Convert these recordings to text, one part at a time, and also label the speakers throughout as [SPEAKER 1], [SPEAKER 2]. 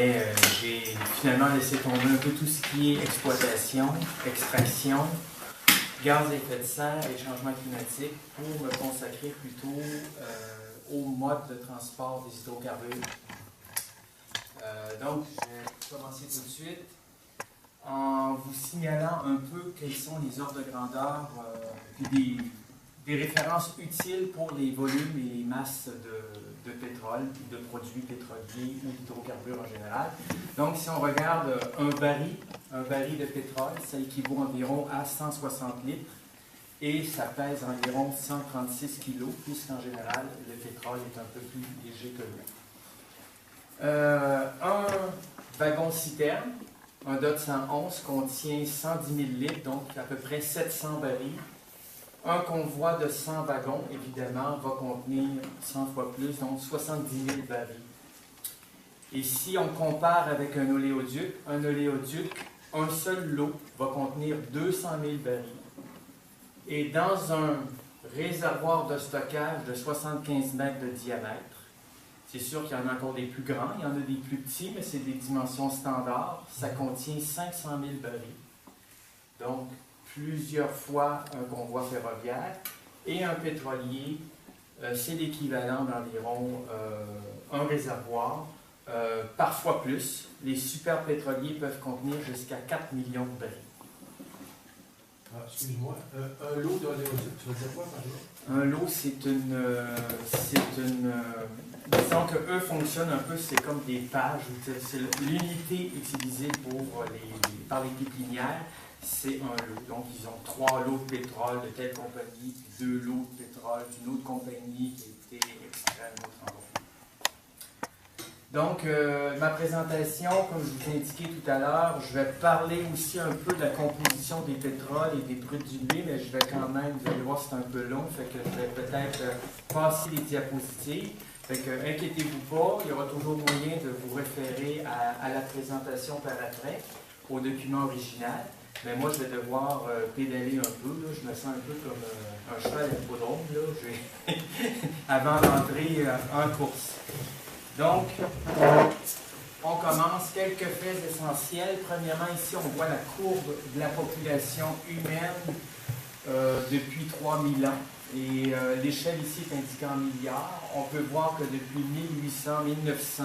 [SPEAKER 1] mais j'ai finalement laissé tomber un peu tout ce qui est exploitation, extraction, gaz à effet de serre et changement climatique pour me consacrer plutôt au mode de transport des hydrocarbures. Donc, je vais commencer tout de suite en vous signalant un peu quels sont les ordres de grandeur puis des références utiles pour les volumes et les masses de pétrole, de produits pétroliers ou d'hydrocarbures en général. Donc, si on regarde un baril de pétrole, ça équivaut environ à 160 litres et ça pèse environ 136 kg, puisqu'en général, le pétrole est un peu plus léger que l'eau. Un wagon-citerne, un DOT 111, contient 110 000 litres, donc à peu près 700 barils. Un convoi de 100 wagons, évidemment, va contenir 100 fois plus, donc 70 000 barils. Et si on compare avec un oléoduc, un seul lot va contenir 200 000 barils. Et dans un réservoir de stockage de 75 mètres de diamètre, c'est sûr qu'il y en a encore des plus grands, il y en a des plus petits, mais c'est des dimensions standards, ça contient 500 000 barils. Donc, plusieurs fois un convoi ferroviaire, et un pétrolier, c'est l'équivalent d'environ un réservoir, parfois plus. Les super pétroliers peuvent contenir jusqu'à 4 millions de barils.
[SPEAKER 2] Ah, excuse-moi, un lot d'oléoduc, tu veux dire quoi par là?
[SPEAKER 1] Un lot, c'est une disons qu'eux fonctionnent un peu, c'est comme des pages, c'est l'unité utilisée par les pépinières. C'est un lot. Donc, ils ont 3 lots de pétrole de telle compagnie, puis 2 lots de pétrole d'une autre compagnie qui a été extraite à un autre endroit. Donc, ma présentation, comme je vous ai indiqué tout à l'heure, je vais parler aussi un peu de la composition des pétroles et des produits, mais je vais quand même, vous allez voir, c'est un peu long, fait que je vais peut-être passer les diapositives. Fait que, inquiétez-vous pas, il y aura toujours moyen de vous référer à la présentation par après, au document original. Mais moi, je vais devoir pédaler un peu. Là. Je me sens un peu comme un cheval à l'hippodrome, avant d'entrer en course. Donc, on commence. Quelques faits essentiels. Premièrement, ici, on voit la courbe de la population humaine depuis 3000 ans. Et l'échelle ici est indiquée en milliards. On peut voir que depuis 1800, 1900,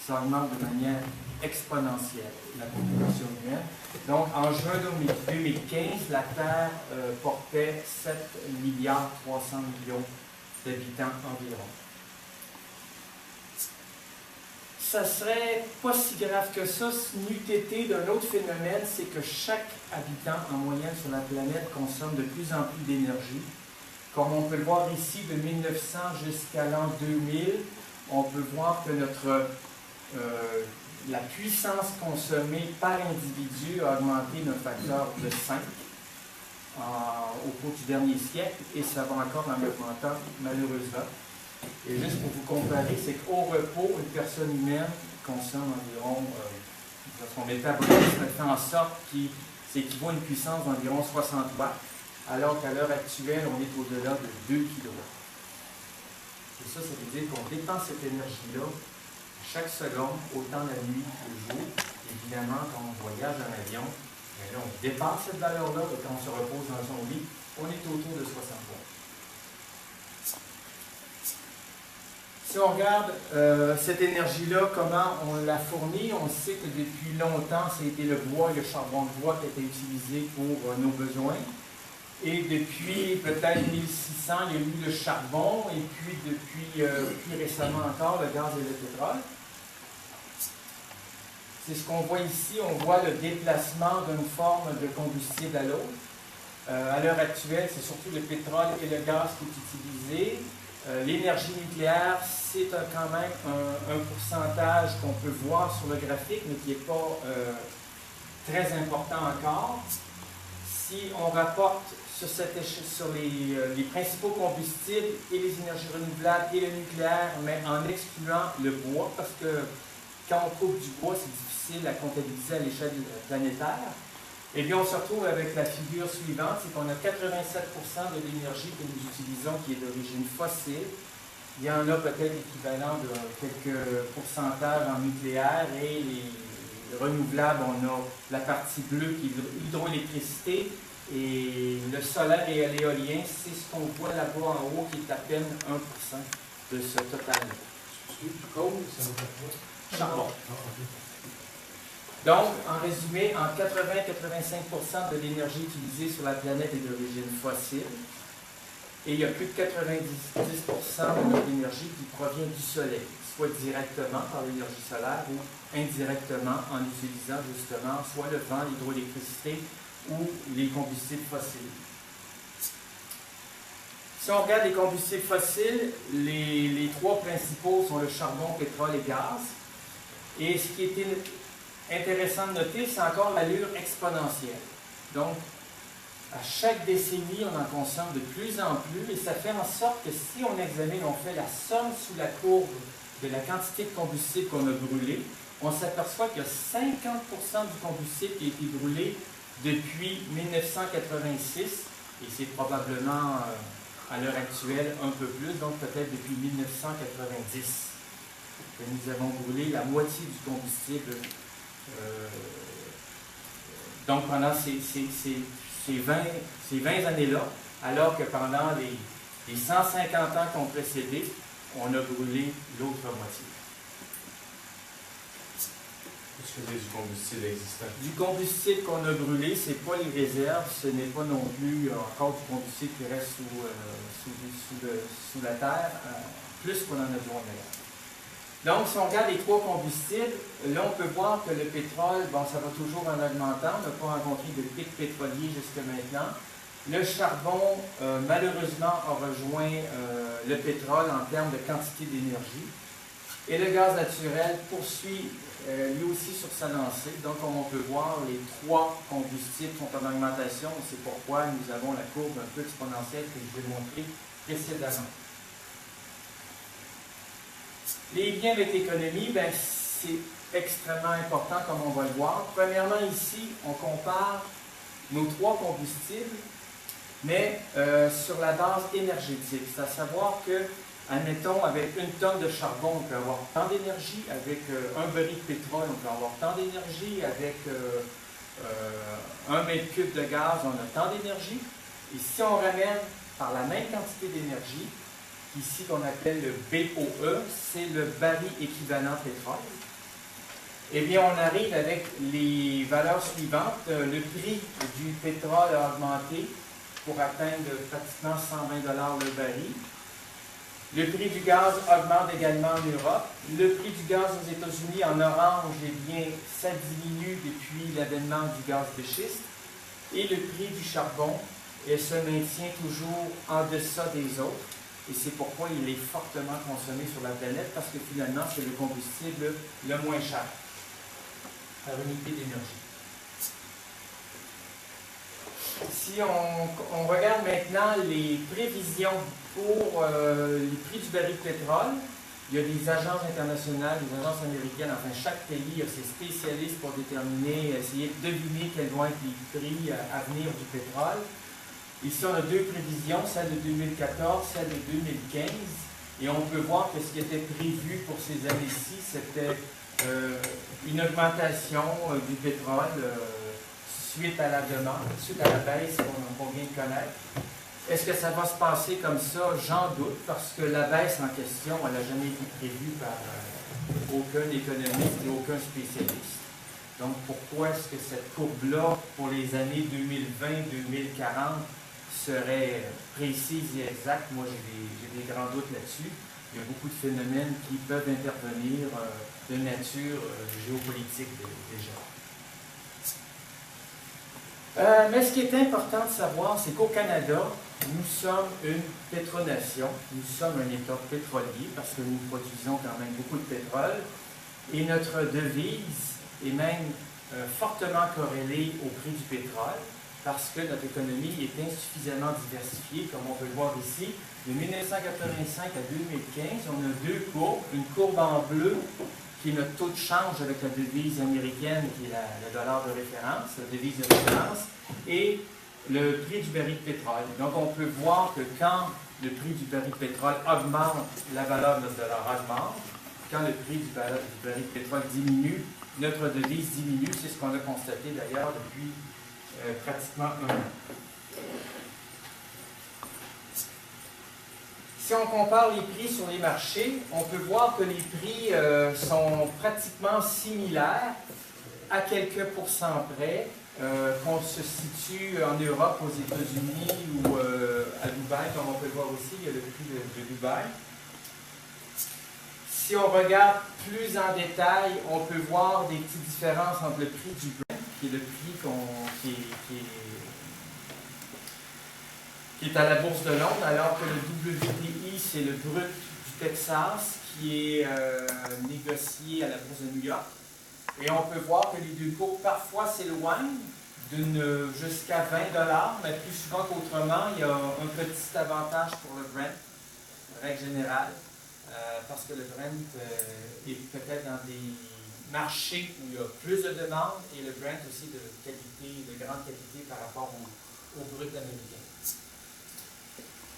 [SPEAKER 1] ça augmente de manière exponentielle, la population humaine. Donc, en juin 2015, la Terre portait 7 milliards 300 millions d'habitants environ. Ça serait pas si grave que ça, n'eût été d'un autre phénomène, c'est que chaque habitant en moyenne sur la planète consomme de plus en plus d'énergie. Comme on peut le voir ici, de 1900 jusqu'à l'an 2000, on peut voir que la puissance consommée par individu a augmenté d'un facteur de 5 au cours du dernier siècle, et ça va encore en augmentant malheureusement. Et juste pour vous comparer, c'est qu'au repos, une personne humaine consomme environ, son métabolisme fait en sorte qu'il s'équivaut à une puissance d'environ 60 watts, alors qu'à l'heure actuelle, on est au-delà de 2 kW. Et ça veut dire qu'on dépense cette énergie-là chaque seconde, autant la nuit que le jour. Évidemment, quand on voyage en avion, là, on dépasse cette valeur-là, et quand on se repose dans son lit, on est autour de 60 watts. Si on regarde cette énergie-là, comment on la fournit, on sait que depuis longtemps, ça a été le bois et le charbon de bois qui a été utilisé pour nos besoins. Et depuis peut-être 1600, il y a eu le charbon, et puis depuis plus récemment encore, le gaz et le pétrole. C'est ce qu'on voit ici, on voit le déplacement d'une forme de combustible à l'autre. À l'heure actuelle, c'est surtout le pétrole et le gaz qui est utilisé. L'énergie nucléaire, c'est quand même un pourcentage qu'on peut voir sur le graphique, mais qui n'est pas très important encore. Si on rapporte sur les principaux combustibles et les énergies renouvelables et le nucléaire, mais en excluant le bois, parce que quand on coupe du bois, c'est difficile à comptabiliser à l'échelle planétaire. Eh bien, on se retrouve avec la figure suivante, c'est qu'on a 87% de l'énergie que nous utilisons qui est d'origine fossile, Il y en a peut-être l'équivalent de quelques pourcentages en nucléaire et les renouvelables, on a la partie bleue qui est l'hydroélectricité et le solaire et l'éolien, c'est ce qu'on voit là-bas en haut qui est à peine 1% de ce total-là. Charbon. Donc, en résumé, entre 80 et 85% de l'énergie utilisée sur la planète est d'origine fossile. Et il y a plus de 90% de notre énergie qui provient du soleil, soit directement par l'énergie solaire ou indirectement en utilisant justement soit le vent, l'hydroélectricité ou les combustibles fossiles. Si on regarde les combustibles fossiles, les trois principaux sont le charbon, pétrole et gaz. Et ce qui était intéressant de noter, c'est encore l'allure exponentielle. Donc, à chaque décennie, on en consomme de plus en plus et ça fait en sorte que si on examine, on fait la somme sous la courbe de la quantité de combustible qu'on a brûlé, on s'aperçoit qu'il y a 50% du combustible qui a été brûlé depuis 1986 et c'est probablement à l'heure actuelle un peu plus, donc peut-être depuis 1990 que nous avons brûlé la moitié du combustible. Donc pendant ces 20 années-là, alors que pendant les 150 ans qui ont précédé, on a brûlé l'autre moitié.
[SPEAKER 2] Est-ce que c'est du combustible existant? Du
[SPEAKER 1] combustible qu'on a brûlé, ce n'est pas les réserves, ce n'est pas non plus encore du combustible qui reste sous la terre, plus qu'on en a besoin d'ailleurs. Donc, si on regarde les trois combustibles, là, on peut voir que le pétrole, bon, ça va toujours en augmentant. On n'a pas rencontré de pic pétrolier jusqu'à maintenant. Le charbon, malheureusement, a rejoint le pétrole en termes de quantité d'énergie. Et le gaz naturel poursuit lui aussi sur sa lancée. Donc, comme on peut voir, les trois combustibles sont en augmentation. C'est pourquoi nous avons la courbe un peu exponentielle que je vais montrer précédemment. Les liens avec l'économie, ben, c'est extrêmement important comme on va le voir. Premièrement, ici, on compare nos trois combustibles, mais sur la base énergétique. C'est à savoir que, admettons, avec une tonne de charbon, on peut avoir tant d'énergie. Avec un baril de pétrole, on peut avoir tant d'énergie. Avec 1 mètre cube de gaz, on a tant d'énergie. Et si on ramène par la même quantité d'énergie, ici qu'on appelle le BOE, c'est le baril équivalent pétrole. Eh bien, on arrive avec les valeurs suivantes. Le prix du pétrole a augmenté pour atteindre pratiquement 120 $ le baril. Le prix du gaz augmente également en Europe. Le prix du gaz aux États-Unis en orange, eh bien, ça diminue depuis l'avènement du gaz de schiste. Et le prix du charbon se maintient toujours en deçà des autres. Et c'est pourquoi il est fortement consommé sur la planète, parce que finalement, c'est le combustible le moins cher par unité d'énergie. Si on regarde maintenant les prévisions pour les prix du baril de pétrole, il y a des agences internationales, des agences américaines, enfin chaque pays a ses spécialistes pour déterminer, essayer de deviner quels vont être les prix à venir du pétrole. Ici, on a deux prévisions, celle de 2014, celle de 2015, et on peut voir que ce qui était prévu pour ces années-ci, c'était une augmentation du pétrole suite à la demande, suite à la baisse qu'on vient de connaître. Est-ce que ça va se passer comme ça? J'en doute, parce que la baisse en question, elle n'a jamais été prévue par aucun économiste et aucun spécialiste. Donc, pourquoi est-ce que cette courbe-là, pour les années 2020-2040, serait précise et exacte? Moi, j'ai des grands doutes là-dessus. Il y a beaucoup de phénomènes qui peuvent intervenir de nature géopolitique déjà. Mais ce qui est important de savoir, c'est qu'au Canada, nous sommes une pétronation. Nous sommes un État pétrolier parce que nous produisons quand même beaucoup de pétrole. Et notre devise est même fortement corrélée au prix du pétrole, parce que notre économie est insuffisamment diversifiée, comme on peut le voir ici. De 1985 à 2015, on a deux courbes. Une courbe en bleu, qui est notre taux de change avec la devise américaine, qui est le dollar de référence, la devise de référence, et le prix du baril de pétrole. Donc, on peut voir que quand le prix du baril de pétrole augmente, la valeur de notre dollar augmente. Quand le prix du baril de pétrole diminue, notre devise diminue. C'est ce qu'on a constaté d'ailleurs depuis pratiquement un an. Si on compare les prix sur les marchés, on peut voir que les prix sont pratiquement similaires à quelques pourcents près, qu'on se situe en Europe, aux États-Unis ou à Dubaï, comme on peut le voir aussi, il y a le prix de Dubaï. Si on regarde plus en détail, on peut voir des petites différences entre le prix du Brent, qui est le prix qui est à la Bourse de Londres, alors que le WTI, c'est le brut du Texas, qui est négocié à la Bourse de New York. Et on peut voir que les deux cours parfois s'éloignent jusqu'à 20 $, mais plus souvent qu'autrement, il y a un petit avantage pour le Brent, règle générale, parce que le Brent est peut-être dans des marchés où il y a plus de demande et le Brent aussi de qualité, de grande qualité par rapport au brut américain.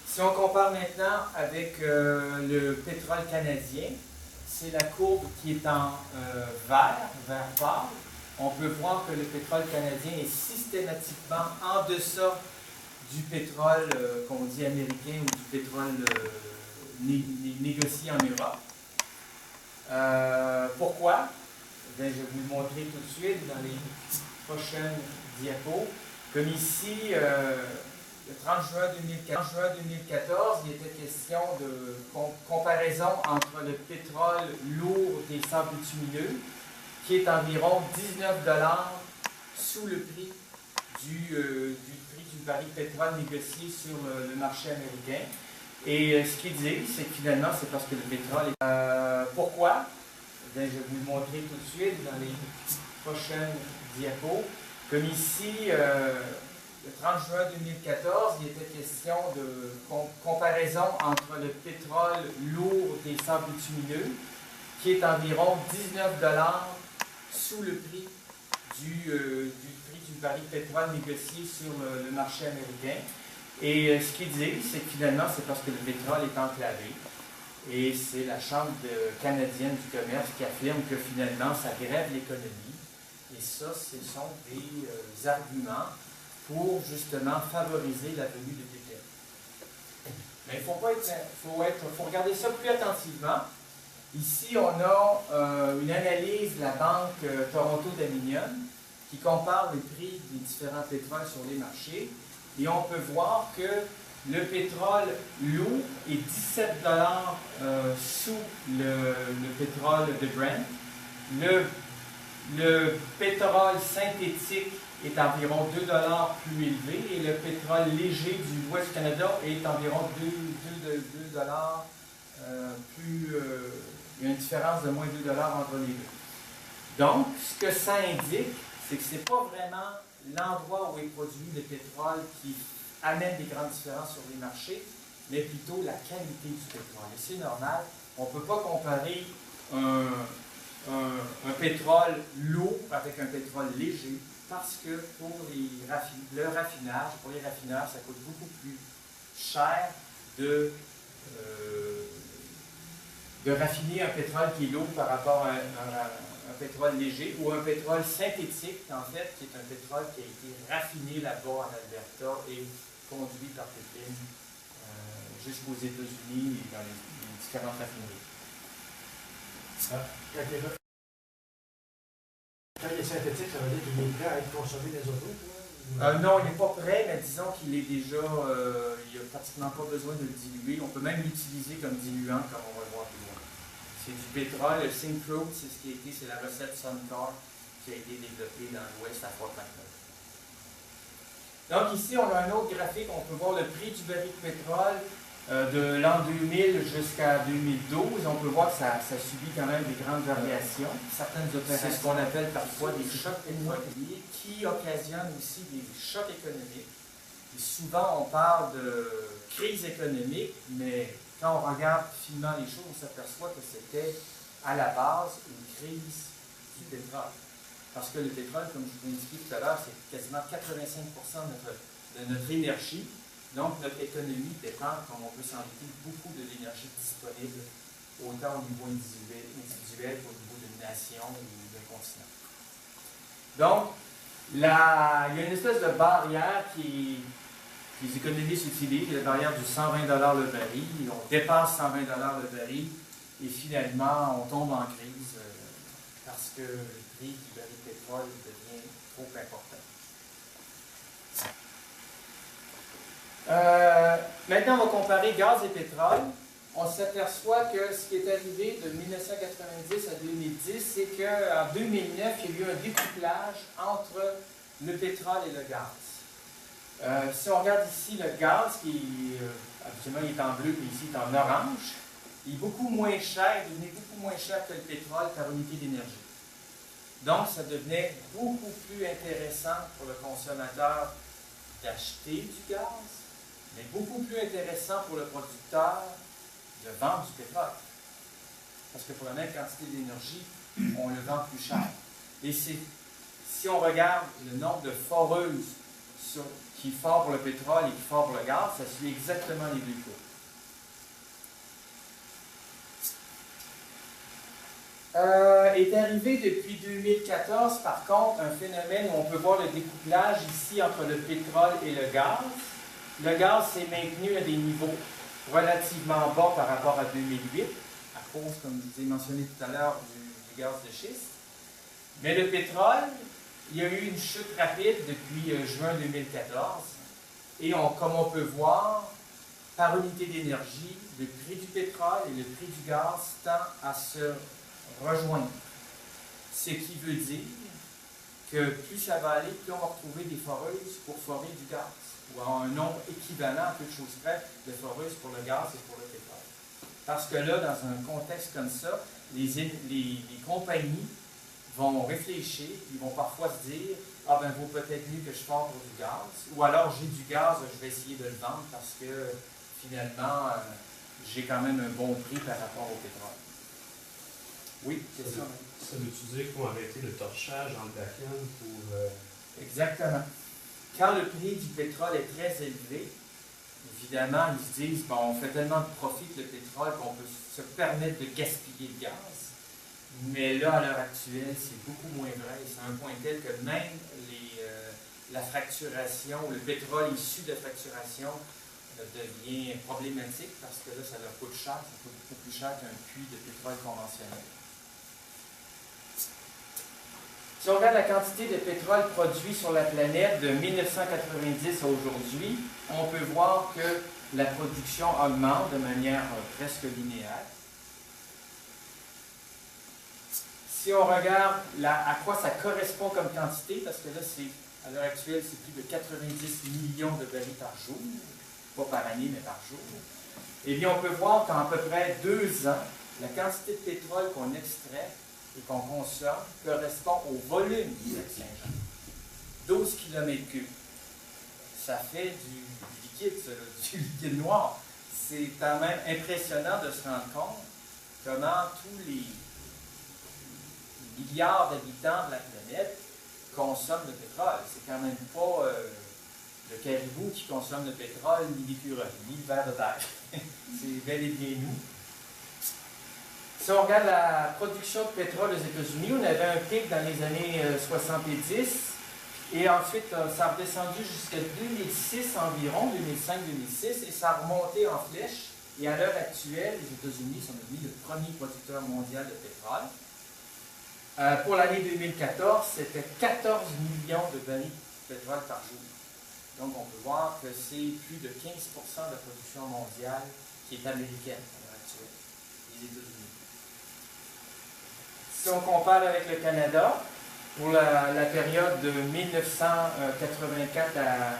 [SPEAKER 1] Si on compare maintenant avec le pétrole canadien, c'est la courbe qui est en vert pâle. On peut voir que le pétrole canadien est systématiquement en deçà du pétrole qu'on dit américain ou du pétrole négocié en Europe. Pourquoi? Bien, je vais vous le montrer tout de suite dans les prochaines diapos. Comme ici, le 30 juin 2014, il était question de comparaison entre le pétrole lourd des sables bitumineux, qui est environ 19 $ sous le prix du baril de pétrole négocié sur le marché américain. Et ce qu'il dit, c'est que finalement, c'est parce que le pétrole est... pourquoi? Bien, je vais vous le montrer tout de suite dans les prochaines diapos. Comme ici, le 30 juin 2014, il était question de comparaison entre le pétrole lourd des sables bitumineux, qui est environ 19 $ sous le prix du baril de pétrole négocié sur le marché américain. Et ce qu'il dit, c'est que finalement, c'est parce que le pétrole est enclavé. Et c'est la Chambre canadienne du commerce qui affirme que finalement, ça grève l'économie. Et ça, ce sont des arguments pour justement favoriser la venue de TPM. Mais il faut regarder ça plus attentivement. Ici, on a une analyse de la banque Toronto Dominion qui compare les prix des différents pétroles sur les marchés. Et on peut voir que le pétrole lourd est 17 $ sous le pétrole de Brent. Le pétrole synthétique est environ 2 $ plus élevé et le pétrole léger du Ouest du Canada est environ 2 $ plus... il y a une différence de moins 2 $ entre les deux. Donc, ce que ça indique, c'est que ce n'est pas vraiment l'endroit où est produit le pétrole qui amène des grandes différences sur les marchés, mais plutôt la qualité du pétrole. Et c'est normal, on ne peut pas comparer un pétrole lourd avec un pétrole léger, parce que pour le raffinage, pour les raffineurs, ça coûte beaucoup plus cher de raffiner un pétrole qui est lourd par rapport à un pétrole léger ou un pétrole synthétique, en fait, qui est un pétrole qui a été raffiné là-bas en Alberta et conduit par TPM jusqu'aux États-Unis et dans les différentes raffineries.
[SPEAKER 2] Quand il est synthétique, ça veut dire qu'il est prêt à être consommé des autos?
[SPEAKER 1] Non, il n'est pas prêt, mais disons qu'il est déjà, il n'y a pratiquement pas besoin de le diluer. On peut même l'utiliser comme diluant, comme on va le voir plus loin. C'est du pétrole, le Syncrude, c'est la recette Suncor qui a été développée dans l'Ouest à Fort McMurray. Donc ici, on a un autre graphique, on peut voir le prix du baril de pétrole de l'an 2000 jusqu'à 2012. On peut voir que ça subit quand même des grandes variations. Certaines opérations, c'est ce qu'on appelle parfois des chocs immobiliers qui occasionnent aussi des chocs économiques. Et souvent, on parle de crise économique, mais quand on regarde finement les choses, on s'aperçoit que c'était à la base une crise du pétrole. Parce que le pétrole, comme je vous l'ai indiqué tout à l'heure, c'est quasiment 85% de notre énergie. Donc, notre économie dépend, comme on peut s'en douter, beaucoup de l'énergie disponible, autant au niveau individuel qu'au niveau d'une nation ou d'un continent. Donc, il y a une espèce de barrière qui les économistes utilisent, la barrière du 120 $ le baril. On dépasse 120 $ le baril et finalement, on tombe en crise parce que le prix du baril de pétrole devient trop important. Maintenant, on va comparer gaz et pétrole. On s'aperçoit que ce qui est arrivé de 1990 à 2010, c'est qu'en 2009, il y a eu un découplage entre le pétrole et le gaz. Si on regarde ici le gaz, qui habituellement il est en bleu, mais ici il est en orange, il est beaucoup moins cher, il devenait beaucoup moins cher que le pétrole par unité d'énergie. Donc, ça devenait beaucoup plus intéressant pour le consommateur d'acheter du gaz, mais beaucoup plus intéressant pour le producteur de vendre du pétrole. Parce que pour la même quantité d'énergie, on le vend plus cher. Et si on regarde le nombre de foreuses qui forent pour le pétrole et qui forent pour le gaz, ça suit exactement les deux cours. Est arrivé depuis 2014, par contre, un phénomène où on peut voir le découplage ici entre le pétrole et le gaz. Le gaz s'est maintenu à des niveaux relativement bas par rapport à 2008, à cause, comme je vous ai mentionné tout à l'heure, du gaz de schiste. Mais le pétrole, il y a eu une chute rapide depuis juin 2014. Et comme on peut voir, par unité d'énergie, le prix du pétrole et le prix du gaz tend à se rejoindre. Ce qui veut dire que plus ça va aller, plus on va retrouver des foreuses pour forer du gaz, ou un nombre équivalent à quelque chose près de foreuses pour le gaz et pour le pétrole. Parce que là, dans un contexte comme ça, les compagnies vont réfléchir, ils vont parfois se dire « Ah ben, vaut peut-être mieux que je fore pour du gaz » ou alors « J'ai du gaz, je vais essayer de le vendre parce que finalement, j'ai quand même un bon prix par rapport au pétrole. » Oui, question.
[SPEAKER 3] Ça veut-tu dire qu'il faut arrêter le torchage en back-end pour...
[SPEAKER 1] Exactement. Quand le prix du pétrole est très élevé, évidemment, ils se disent, bon, on fait tellement de profit avec le pétrole qu'on peut se permettre de gaspiller le gaz. Mais là, à l'heure actuelle, c'est beaucoup moins vrai. C'est un point tel que même la fracturation, le pétrole issu de fracturation devient problématique parce que là, ça leur coûte cher. Ça coûte beaucoup plus cher qu'un puits de pétrole conventionnel. Si on regarde la quantité de pétrole produit sur la planète de 1990 à aujourd'hui, on peut voir que la production augmente de manière presque linéaire. Si on regarde à quoi ça correspond comme quantité, parce que là, à l'heure actuelle, c'est plus de 90 millions de barils par jour, pas par année, mais par jour, eh bien, on peut voir qu'en à peu près 2 ans, la quantité de pétrole qu'on extrait et qu'on consomme correspond au volume du lac Saint-Jean. 12 km3. Ça fait du liquide, ça, du liquide noir. C'est quand même impressionnant de se rendre compte comment tous les milliards d'habitants de la planète consomment le pétrole. C'est quand même pas le caribou qui consomme le pétrole, ni l'écureuil, ni le ver de terre. C'est bel et bien nous. Si on regarde la production de pétrole aux États-Unis, on avait un pic dans les années 70 et ensuite ça a redescendu jusqu'à 2006 environ, 2005-2006, et ça a remonté en flèche. Et à l'heure actuelle, les États-Unis sont devenus le premier producteur mondial de pétrole. Pour l'année 2014, c'était 14 millions de barils de pétrole par jour. Donc on peut voir que c'est plus de 15% de la production mondiale qui est américaine à l'heure actuelle, les États-Unis. Si on compare avec le Canada, pour la période de 1984 à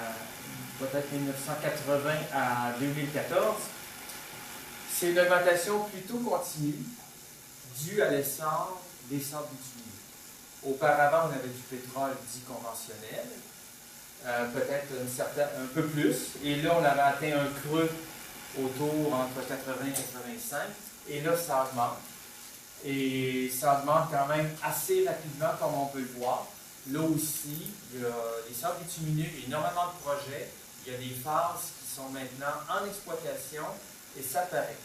[SPEAKER 1] peut-être 1980 à 2014, c'est une augmentation plutôt continue due à l'essor des sables bitumineux. Auparavant, on avait du pétrole dit conventionnel, peut-être un peu plus, et là, on avait atteint un creux autour entre 80 et 85, et là, ça augmente. Et ça augmente quand même assez rapidement, comme on peut le voir. Là aussi, il y a les sables bitumineux, il y a énormément de projets, il y a des phases qui sont maintenant en exploitation et ça paraît.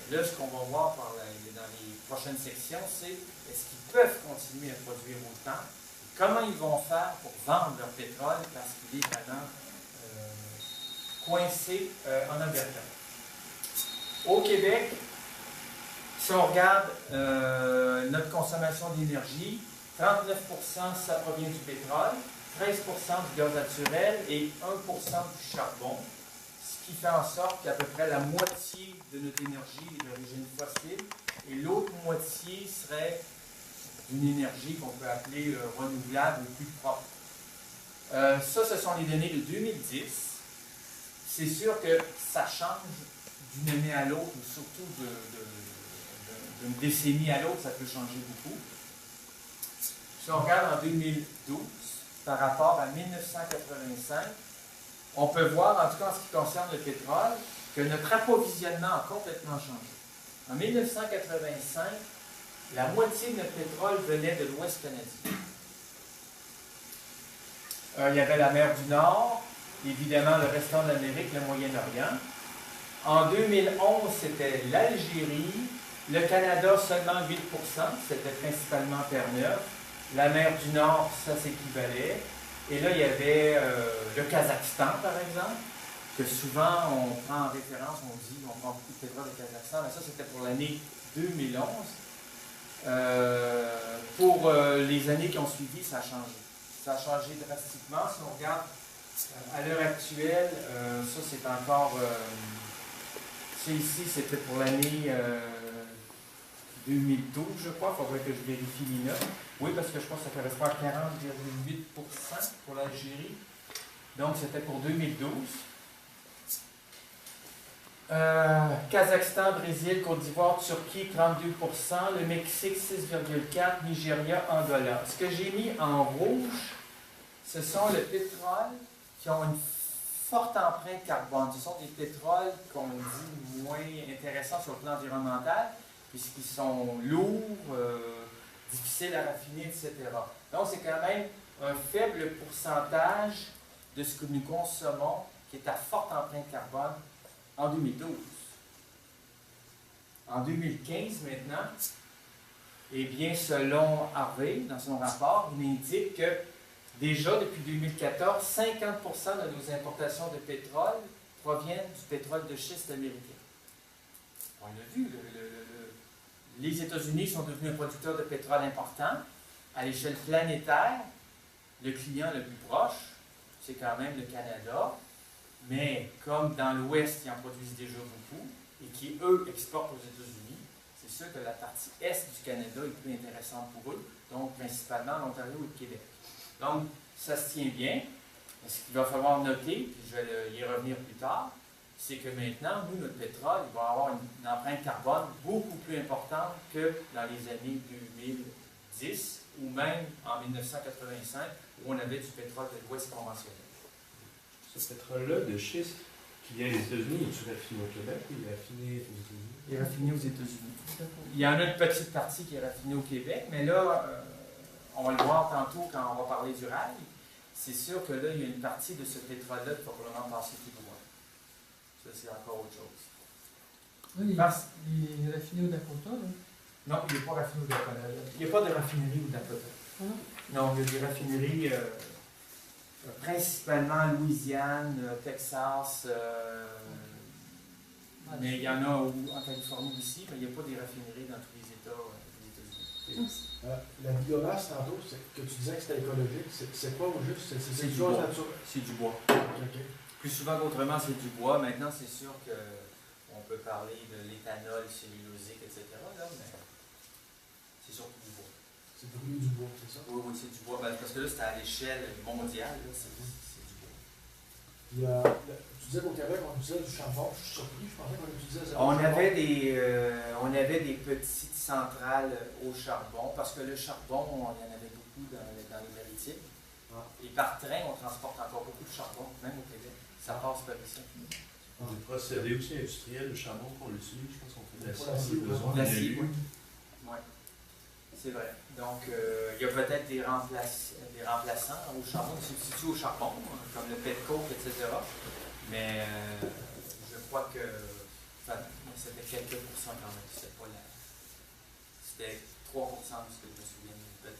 [SPEAKER 1] Et là, ce qu'on va voir dans les prochaines sections, c'est est-ce qu'ils peuvent continuer à produire autant? Comment ils vont faire pour vendre leur pétrole parce qu'il est vraiment coincé en Alberta. Au Québec, si on regarde notre consommation d'énergie, 39% ça provient du pétrole, 13% du gaz naturel et 1% du charbon, ce qui fait en sorte qu'à peu près la moitié de notre énergie est d'origine fossile et l'autre moitié serait d'une énergie qu'on peut appeler renouvelable ou plus propre. Ça, ce sont les données de 2010. C'est sûr que ça change d'une année à l'autre, ou surtout d'une décennie à l'autre, ça peut changer beaucoup. Si on regarde en 2012, par rapport à 1985, on peut voir, en tout cas en ce qui concerne le pétrole, que notre approvisionnement a complètement changé. En 1985, la moitié de notre pétrole venait de l'Ouest canadien. Il y avait la mer du Nord, évidemment le restant de l'Amérique, le Moyen-Orient. En 2011, c'était l'Algérie, le Canada seulement 8%, c'était principalement Terre-Neuve. La mer du Nord, ça s'équivalait. Et là, il y avait le Kazakhstan, par exemple, que souvent on prend en référence, on dit on prend beaucoup de pétrole au Kazakhstan, mais ça c'était pour l'année 2011. Pour les années qui ont suivi, ça a changé. Ça a changé drastiquement. Si on regarde à l'heure actuelle, ça c'est encore... ça ici, c'était pour l'année 2012, je crois. Il faudrait que je vérifie les notes. Oui, parce que je pense que ça correspond à 40,8% pour l'Algérie. Donc, c'était pour 2012. Kazakhstan, Brésil, Côte d'Ivoire, Turquie, 32%. Le Mexique, 6,4%. Nigeria, Angola. Ce que j'ai mis en rouge, ce sont les pétroles qui ont une forte empreinte carbone. Ce sont des pétroles qu'on dit moins intéressants sur le plan environnemental, puisqu'ils sont lourds, difficiles à raffiner, etc. Donc, c'est quand même un faible pourcentage de ce que nous consommons qui est à forte empreinte carbone en 2012. En 2015, maintenant, eh bien, selon Harvey, dans son rapport, il indique que déjà, depuis 2014, 50% de nos importations de pétrole proviennent du pétrole de schiste américain. On l'a vu, les États-Unis sont devenus un producteur de pétrole important. À l'échelle planétaire, le client le plus proche, c'est quand même le Canada. Mais comme dans l'Ouest, ils en produisent déjà beaucoup et qui, eux, exportent aux États-Unis, c'est sûr que la partie Est du Canada est plus intéressante pour eux, donc principalement l'Ontario et le Québec. Donc, ça se tient bien. Ce qu'il va falloir noter, puis je vais y revenir plus tard, c'est que maintenant, nous, notre pétrole, il va avoir une empreinte carbone beaucoup plus importante que dans les années 2010 ou même en 1985, où on avait du pétrole de l'Ouest conventionnel.
[SPEAKER 3] Ce pétrole-là de schiste qui vient des États-Unis, est-il raffiné au Québec ou il est raffiné aux États-Unis?
[SPEAKER 1] Il est raffiné aux États-Unis. Il y en a une petite partie qui est raffinée au Québec, mais là, on va le voir tantôt quand on va parler du rail. C'est sûr que là, il y a une partie de ce pétrole-là qui va probablement passer tout droit. Ça, c'est encore autre chose.
[SPEAKER 4] Oui, il est raffiné au Dakota, là.
[SPEAKER 1] Non, il n'est pas raffiné au Dakota. Il n'y a pas de raffinerie au Dakota.
[SPEAKER 4] Ah non?
[SPEAKER 1] Non, il y a des raffineries principalement Louisiane, Texas, mais il y en a en Californie aussi, mais il n'y a pas des raffineries dans tous les États des États-Unis.
[SPEAKER 2] La biomasse, tantôt, que tu disais que c'était écologique, c'est quoi au juste? C'est
[SPEAKER 1] du
[SPEAKER 2] du bois
[SPEAKER 1] bois.
[SPEAKER 2] naturel?
[SPEAKER 1] C'est du bois.
[SPEAKER 2] Okay.
[SPEAKER 1] Plus souvent qu'autrement, c'est du bois. Maintenant, c'est sûr qu'on peut parler de l'éthanol cellulosique, etc. Là, mais c'est surtout du bois.
[SPEAKER 2] C'est brûlé du bois, c'est ça?
[SPEAKER 1] Oui, c'est du bois. Ben, parce que là, c'est à l'échelle mondiale. Là, c'est du bois.
[SPEAKER 2] Tu disais qu'au Québec, on utilisait du charbon. Je suis surpris, je pensais qu'on utilisait ça.
[SPEAKER 1] On avait des petites centrales au charbon, parce que le charbon, il y en avait beaucoup dans les maritimes.
[SPEAKER 2] Ah.
[SPEAKER 1] Et par train, on transporte encore beaucoup de charbon, même au Québec. Ça passe par ici.
[SPEAKER 3] Des procédés aussi industriels, le charbon qu'on l'utilise, je pense qu'on fait de
[SPEAKER 2] Pour l'acier,
[SPEAKER 1] L'acier, oui. Ouais. C'est vrai. Donc, il y a peut-être des remplaçants au charbon, des substituts au charbon, comme le petcoke, etc. Mais je crois que enfin, c'était quelques pourcents quand même. C'était pas la. C'était 3% de ce que je me souviens.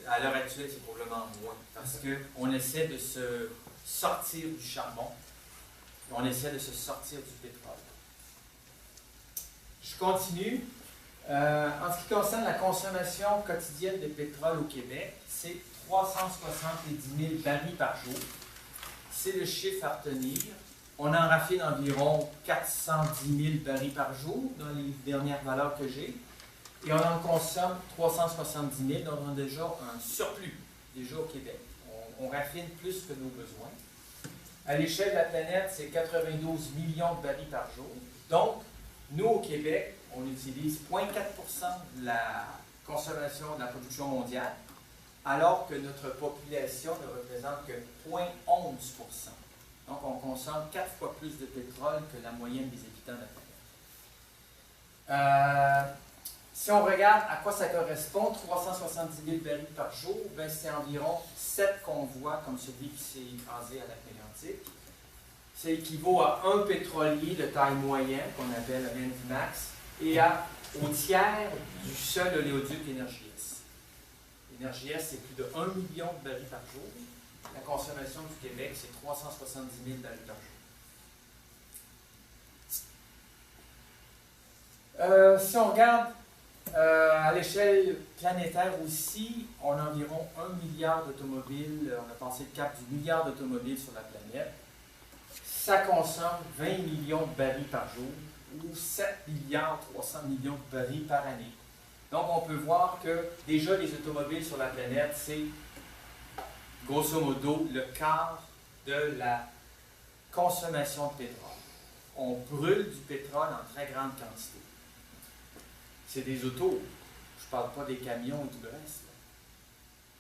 [SPEAKER 1] À l'heure actuelle, c'est probablement moins. Parce qu'on essaie de se sortir du charbon. On essaie de se sortir du pétrole. Je continue. En ce qui concerne la consommation quotidienne de pétrole au Québec, c'est 370 000 barils par jour. C'est le chiffre à retenir. On en raffine environ 410 000 barils par jour dans les dernières valeurs que j'ai. Et on en consomme 370 000, donc on a déjà un surplus, déjà au Québec. On raffine plus que nos besoins. À l'échelle de la planète, c'est 92 millions de barils par jour. Donc, nous, au Québec, on utilise 0,4% de la consommation de la production mondiale, alors que notre population ne représente que 0,11%. Donc, on consomme 4 fois plus de pétrole que la moyenne des habitants de la planète. Si on regarde à quoi ça correspond, 370 000 barils par jour, ben c'est environ 7 convois comme celui qui s'est écrasé à la Mégantic. Ça équivaut à un pétrolier de taille moyenne, qu'on appelle Envimax, et au tiers du seul oléoduc EnergiS. EnergiS, c'est plus de 1 million de barils par jour. La consommation du Québec, c'est 370 000 barils par jour. Si on regarde à l'échelle planétaire aussi, on a environ 1 milliard d'automobiles. On a passé le cap du milliard d'automobiles sur la planète. Ça consomme 20 millions de barils par jour ou 7 milliards 300 millions de barils par année. Donc, on peut voir que déjà les automobiles sur la planète, c'est grosso modo le quart de la consommation de pétrole. On brûle du pétrole en très grande quantité. C'est des autos. Je ne parle pas des camions et tout le reste.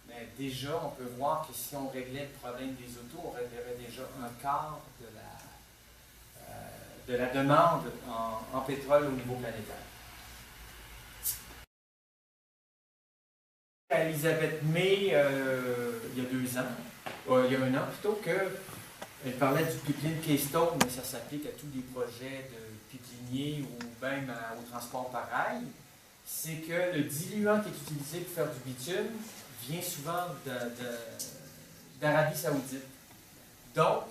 [SPEAKER 1] Mais déjà, on peut voir que si on réglait le problème des autos, on réglerait déjà un quart de la demande en pétrole au niveau planétaire. Elisabeth May, il y a 2 ans, il y a 1 an plutôt, elle parlait du pipeline Keystone, mais ça s'applique à tous les projets de pipeliniers ou même au transport par rail. C'est que le diluant qui est utilisé pour faire du bitume vient souvent d'Arabie Saoudite. Donc,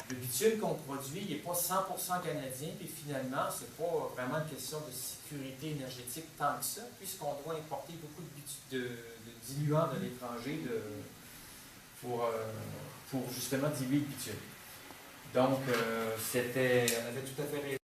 [SPEAKER 1] le bitume qu'on produit, il n'est pas 100% canadien, puis finalement, ce n'est pas vraiment une question de sécurité énergétique tant que ça, puisqu'on doit importer beaucoup de diluants de l'étranger pour justement diluer le bitume. Donc, elle avait tout à fait raison.